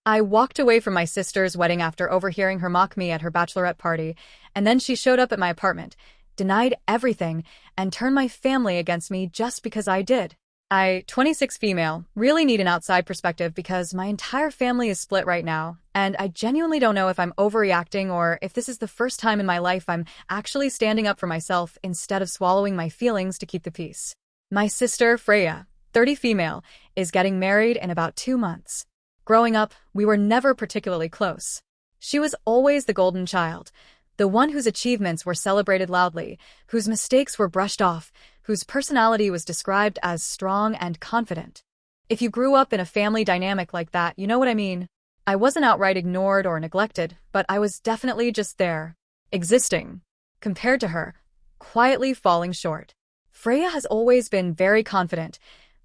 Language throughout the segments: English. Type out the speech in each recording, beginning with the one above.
I walked away from my sister's wedding after overhearing her mock me at her bachelorette party, and then she showed up at my apartment, denied everything, and turned my family against me just because I did. 26 female, really need an outside perspective because my entire family is split right now, and I genuinely don't know if I'm overreacting or if this is the first time in my life I'm actually standing up for myself instead of swallowing my feelings to keep the peace. My sister, Freya, 30 female, is getting married in about 2 months. Growing up, we were never particularly close. She was always the golden child, the one whose achievements were celebrated loudly, whose mistakes were brushed off, whose personality was described as strong and confident. If you grew up in a family dynamic like that, you know what I mean. I wasn't outright ignored or neglected, but I was definitely just there, existing, compared to her, quietly falling short. Freya has always been very confident,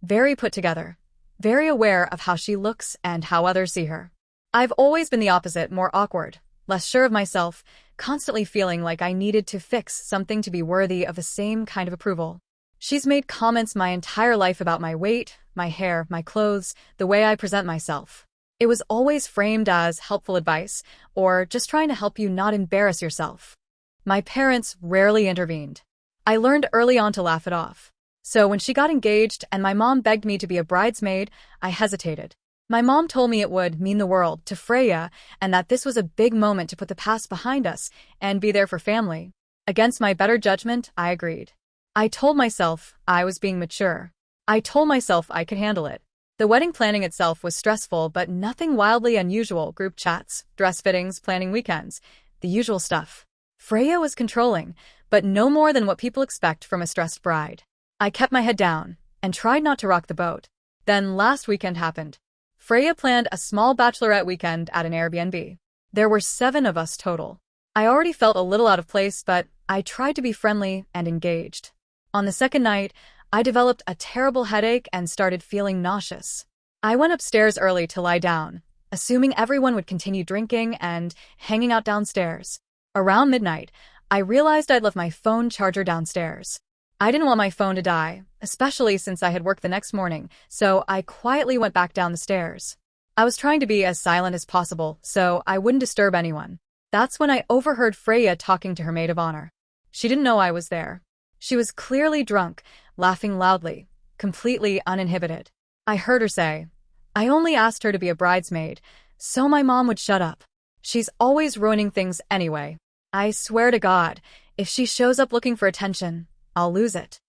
very put together, very aware of how she looks and how others see her. I've always been the opposite, more awkward, less sure of myself, constantly feeling like I needed to fix something to be worthy of the same kind of approval. She's made comments my entire life about my weight, my hair, my clothes, the way I present myself. It was always framed as helpful advice, or just trying to help you not embarrass yourself. My parents rarely intervened. I learned early on to laugh it off. So when she got engaged and my mom begged me to be a bridesmaid, I hesitated. My mom told me it would mean the world to Freya and that this was a big moment to put the past behind us and be there for family. Against my better judgment, I agreed. I told myself I was being mature. I told myself I could handle it. The wedding planning itself was stressful, but nothing wildly unusual. Group chats, dress fittings, planning weekends, the usual stuff. Freya was controlling, but no more than what people expect from a stressed bride. I kept my head down and tried not to rock the boat. Then last weekend happened. Freya planned a small bachelorette weekend at an Airbnb. There were 7 of us total. I already felt a little out of place, but I tried to be friendly and engaged. On the second night, I developed a terrible headache and started feeling nauseous. I went upstairs early to lie down, assuming everyone would continue drinking and hanging out downstairs. Around midnight, I realized I'd left my phone charger downstairs. I didn't want my phone to die, especially since I had work the next morning, so I quietly went back down the stairs. I was trying to be as silent as possible, so I wouldn't disturb anyone. That's when I overheard Freya talking to her maid of honor. She didn't know I was there. She was clearly drunk, laughing loudly, completely uninhibited. I heard her say, "I only asked her to be a bridesmaid, so my mom would shut up. She's always ruining things anyway. I swear to God, if she shows up looking for attention, I'll lose it."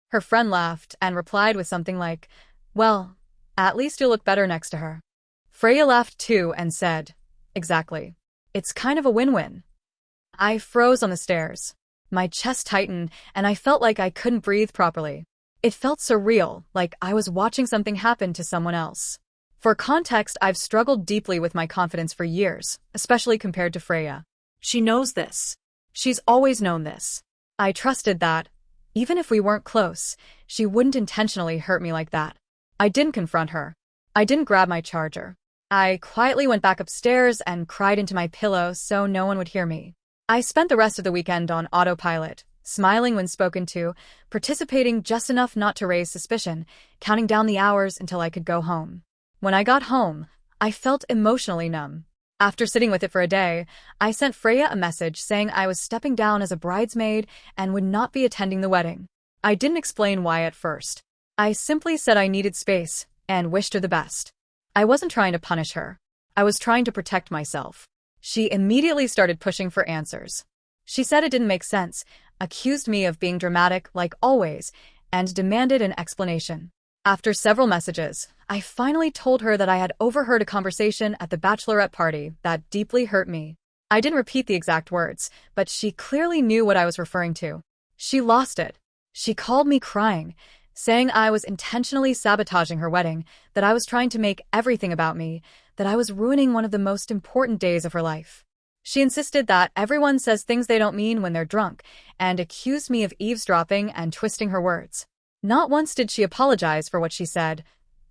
Her friend laughed and replied with something like, "Well, at least you'll look better next to her." Freya laughed too and said, "Exactly. It's kind of a win-win." I froze on the stairs. My chest tightened and I felt like I couldn't breathe properly. It felt surreal, like I was watching something happen to someone else. For context, I've struggled deeply with my confidence for years, especially compared to Freya. She knows this. She's always known this. I trusted that, even if we weren't close, she wouldn't intentionally hurt me like that. I didn't confront her. I didn't grab my charger. I quietly went back upstairs and cried into my pillow so no one would hear me. I spent the rest of the weekend on autopilot, smiling when spoken to, participating just enough not to raise suspicion, counting down the hours until I could go home. When I got home, I felt emotionally numb. After sitting with it for a day, I sent Freya a message saying I was stepping down as a bridesmaid and would not be attending the wedding. I didn't explain why at first. I simply said I needed space and wished her the best. I wasn't trying to punish her. I was trying to protect myself. She immediately started pushing for answers. She said it didn't make sense, accused me of being dramatic like always, and demanded an explanation. After several messages, I finally told her that I had overheard a conversation at the bachelorette party that deeply hurt me. I didn't repeat the exact words, but she clearly knew what I was referring to. She lost it. She called me crying, saying I was intentionally sabotaging her wedding, that I was trying to make everything about me, that I was ruining one of the most important days of her life. She insisted that everyone says things they don't mean when they're drunk, and accused me of eavesdropping and twisting her words. Not once did she apologize for what she said,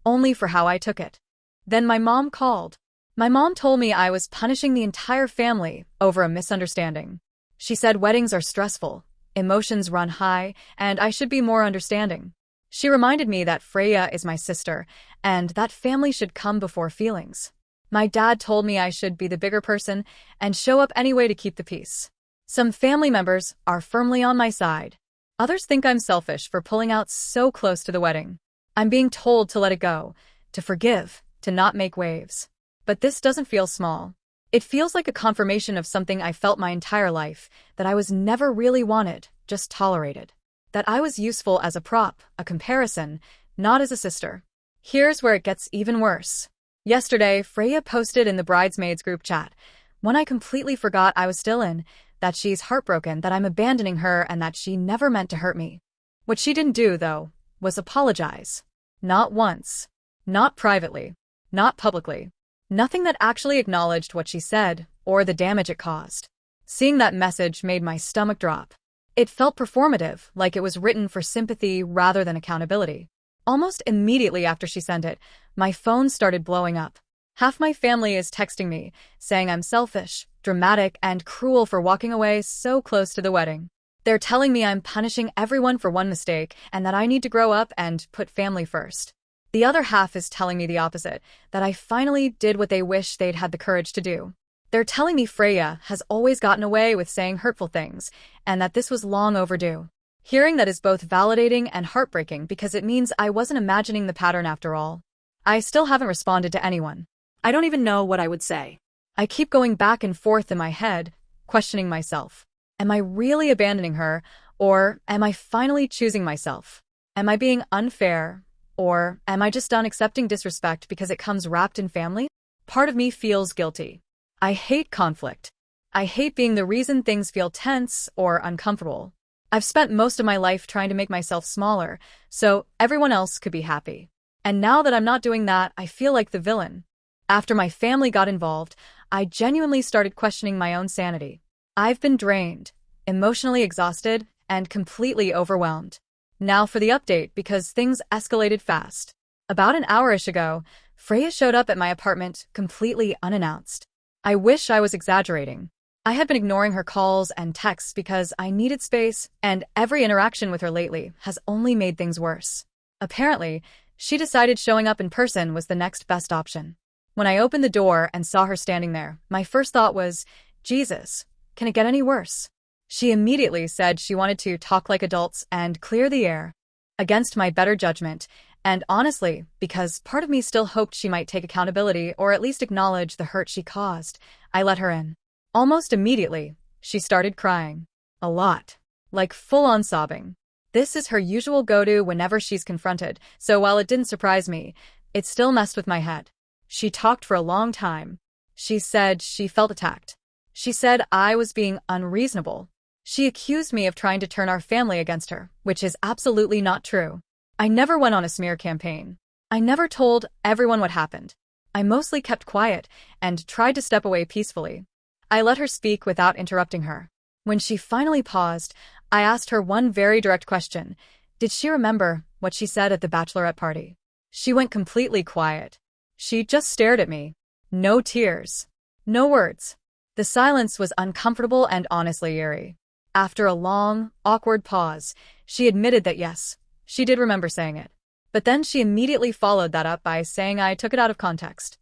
only for how I took it. Then my mom called. My mom told me I was punishing the entire family over a misunderstanding. She said weddings are stressful, emotions run high, and I should be more understanding. She reminded me that Freya is my sister, and that family should come before feelings. My dad told me I should be the bigger person and show up anyway to keep the peace. Some family members are firmly on my side. Others think I'm selfish for pulling out so close to the wedding. I'm being told to let it go, to forgive, to not make waves. But this doesn't feel small. It feels like a confirmation of something I felt my entire life, that I was never really wanted, just tolerated. That I was useful as a prop, a comparison, not as a sister. Here's where it gets even worse. Yesterday, Freya posted in the bridesmaids group chat, one I completely forgot I was still in, that she's heartbroken that I'm abandoning her and that she never meant to hurt me. What she didn't do, though, was apologize. Not once. Not privately. Not publicly. Nothing that actually acknowledged what she said or the damage it caused. Seeing that message made my stomach drop. It felt performative, like it was written for sympathy rather than accountability. Almost immediately after she sent it, my phone started blowing up. Half my family is texting me, saying I'm selfish, dramatic, and cruel for walking away so close to the wedding. They're telling me I'm punishing everyone for one mistake and that I need to grow up and put family first. The other half is telling me the opposite, that I finally did what they wish they'd had the courage to do. They're telling me Freya has always gotten away with saying hurtful things, and that this was long overdue. Hearing that is both validating and heartbreaking because it means I wasn't imagining the pattern after all. I still haven't responded to anyone. I don't even know what I would say. I keep going back and forth in my head, questioning myself. Am I really abandoning her, or am I finally choosing myself? Am I being unfair, or am I just done accepting disrespect because it comes wrapped in family? Part of me feels guilty. I hate conflict. I hate being the reason things feel tense or uncomfortable. I've spent most of my life trying to make myself smaller, so everyone else could be happy. And now that I'm not doing that, I feel like the villain. After my family got involved, I genuinely started questioning my own sanity. I've been drained, emotionally exhausted, and completely overwhelmed. Now for the update, because things escalated fast. About an hour-ish ago, Freya showed up at my apartment completely unannounced. I wish I was exaggerating. I had been ignoring her calls and texts because I needed space, and every interaction with her lately has only made things worse. Apparently, she decided showing up in person was the next best option. When I opened the door and saw her standing there, my first thought was, Jesus, can it get any worse? She immediately said she wanted to talk like adults and clear the air. Against my better judgment, and honestly, because part of me still hoped she might take accountability or at least acknowledge the hurt she caused, I let her in. Almost immediately, she started crying. A lot. Like full-on sobbing. This is her usual go-to whenever she's confronted, so while it didn't surprise me, it still messed with my head. She talked for a long time. She said she felt attacked. She said I was being unreasonable. She accused me of trying to turn our family against her, which is absolutely not true. I never went on a smear campaign. I never told everyone what happened. I mostly kept quiet and tried to step away peacefully. I let her speak without interrupting her. When she finally paused, I asked her one very direct question. Did she remember what she said at the Bachelorette party? She went completely quiet. She just stared at me. No tears. No words. The silence was uncomfortable and honestly eerie. After a long, awkward pause, she admitted that yes, she did remember saying it. But then she immediately followed that up by saying I took it out of context.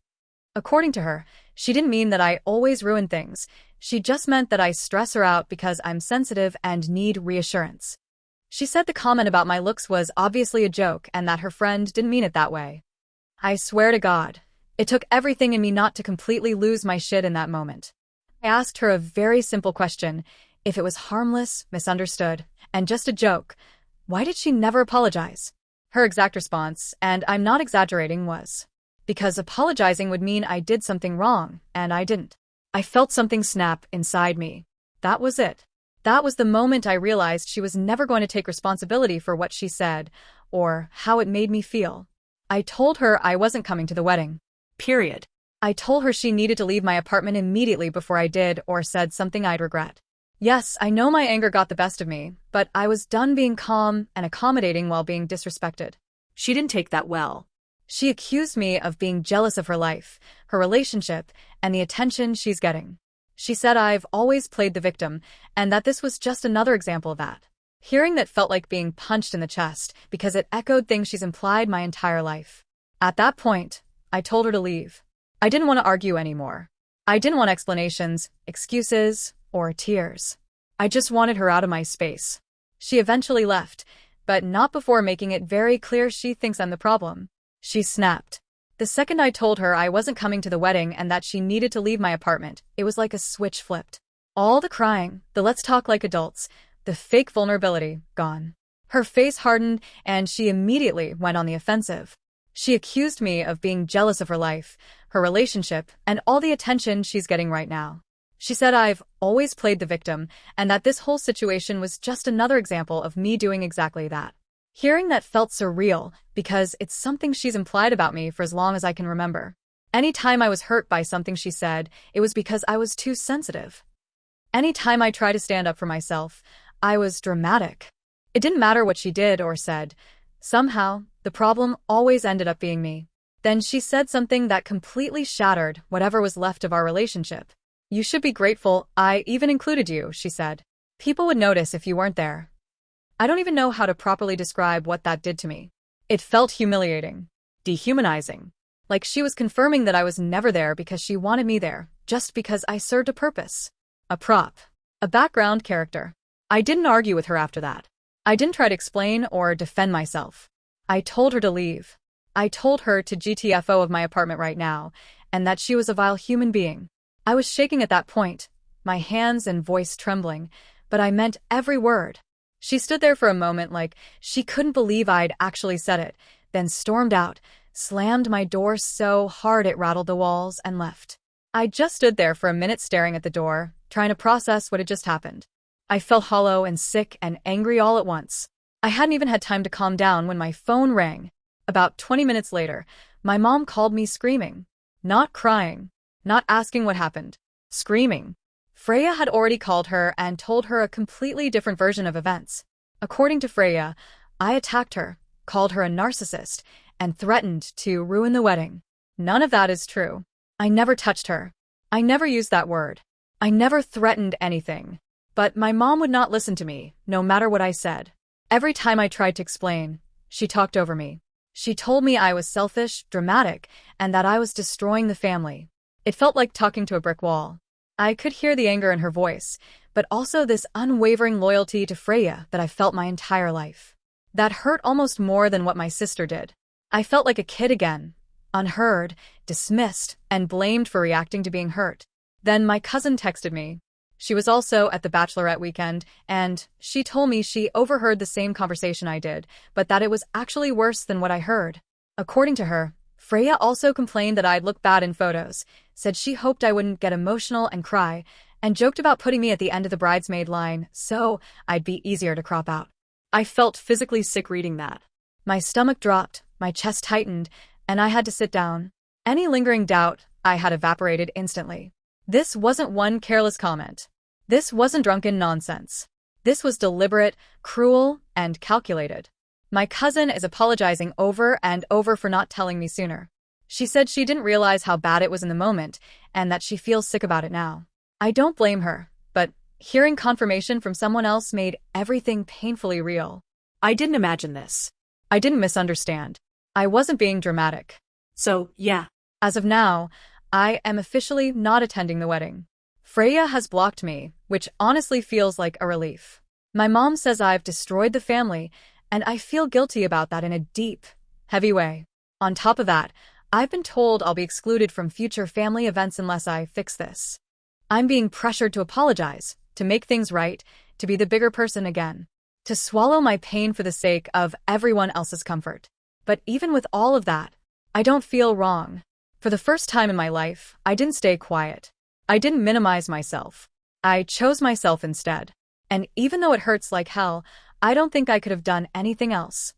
According to her, she didn't mean that I always ruin things. She just meant that I stress her out because I'm sensitive and need reassurance. She said the comment about my looks was obviously a joke and that her friend didn't mean it that way. I swear to God, it took everything in me not to completely lose my shit in that moment. I asked her a very simple question. If it was harmless, misunderstood, and just a joke, why did she never apologize? Her exact response, and I'm not exaggerating, was, because apologizing would mean I did something wrong, and I didn't. I felt something snap inside me. That was it. That was the moment I realized she was never going to take responsibility for what she said, or how it made me feel. I told her I wasn't coming to the wedding. Period. I told her she needed to leave my apartment immediately before I did or said something I'd regret. Yes, I know my anger got the best of me, but I was done being calm and accommodating while being disrespected. She didn't take that well. She accused me of being jealous of her life, her relationship, and the attention she's getting. She said I've always played the victim, and that this was just another example of that. Hearing that felt like being punched in the chest because it echoed things she's implied my entire life. At that point, I told her to leave. I didn't want to argue anymore. I didn't want explanations, excuses, or tears. I just wanted her out of my space. She eventually left, but not before making it very clear she thinks I'm the problem. She snapped. The second I told her I wasn't coming to the wedding and that she needed to leave my apartment, it was like a switch flipped. All the crying, the let's talk like adults, the fake vulnerability, gone. Her face hardened and she immediately went on the offensive. She accused me of being jealous of her life, her relationship, and all the attention she's getting right now. She said I've always played the victim and that this whole situation was just another example of me doing exactly that. Hearing that felt surreal because it's something she's implied about me for as long as I can remember. Any time I was hurt by something she said, it was because I was too sensitive. Any time I tried to stand up for myself, I was dramatic. It didn't matter what she did or said. Somehow, the problem always ended up being me. Then she said something that completely shattered whatever was left of our relationship. You should be grateful I even included you, she said. People would notice if you weren't there. I don't even know how to properly describe what that did to me. It felt humiliating, dehumanizing, like she was confirming that I was never there because she wanted me there, just because I served a purpose. A prop. A background character. I didn't argue with her after that. I didn't try to explain or defend myself. I told her to leave. I told her to GTFO of my apartment right now, and that she was a vile human being. I was shaking at that point, my hands and voice trembling, but I meant every word. She stood there for a moment like she couldn't believe I'd actually said it, then stormed out, slammed my door so hard it rattled the walls, and left. I just stood there for a minute staring at the door, trying to process what had just happened. I felt hollow and sick and angry all at once. I hadn't even had time to calm down when my phone rang. About 20 minutes later, my mom called me screaming. Not crying. Not asking what happened. Screaming. Freya had already called her and told her a completely different version of events. According to Freya, I attacked her, called her a narcissist, and threatened to ruin the wedding. None of that is true. I never touched her. I never used that word. I never threatened anything. But my mom would not listen to me, no matter what I said. Every time I tried to explain, she talked over me. She told me I was selfish, dramatic, and that I was destroying the family. It felt like talking to a brick wall. I could hear the anger in her voice, but also this unwavering loyalty to Freya that I felt my entire life. That hurt almost more than what my sister did. I felt like a kid again, unheard, dismissed, and blamed for reacting to being hurt. Then my cousin texted me. She was also at the Bachelorette weekend, and she told me she overheard the same conversation I did, but that it was actually worse than what I heard. According to her, Freya also complained that I'd look bad in photos, said she hoped I wouldn't get emotional and cry, and joked about putting me at the end of the bridesmaid line so I'd be easier to crop out. I felt physically sick reading that. My stomach dropped, my chest tightened, and I had to sit down. Any lingering doubt I had evaporated instantly. This wasn't one careless comment. This wasn't drunken nonsense. This was deliberate, cruel, and calculated. My cousin is apologizing over and over for not telling me sooner. She said she didn't realize how bad it was in the moment, and that she feels sick about it now. I don't blame her, but hearing confirmation from someone else made everything painfully real. I didn't imagine this. I didn't misunderstand. I wasn't being dramatic. So, yeah. As of now, I am officially not attending the wedding. Freya has blocked me, which honestly feels like a relief. My mom says I've destroyed the family, and I feel guilty about that in a deep, heavy way. On top of that, I've been told I'll be excluded from future family events unless I fix this. I'm being pressured to apologize, to make things right, to be the bigger person again, to swallow my pain for the sake of everyone else's comfort. But even with all of that, I don't feel wrong. For the first time in my life, I didn't stay quiet. I didn't minimize myself. I chose myself instead. And even though it hurts like hell, I don't think I could have done anything else.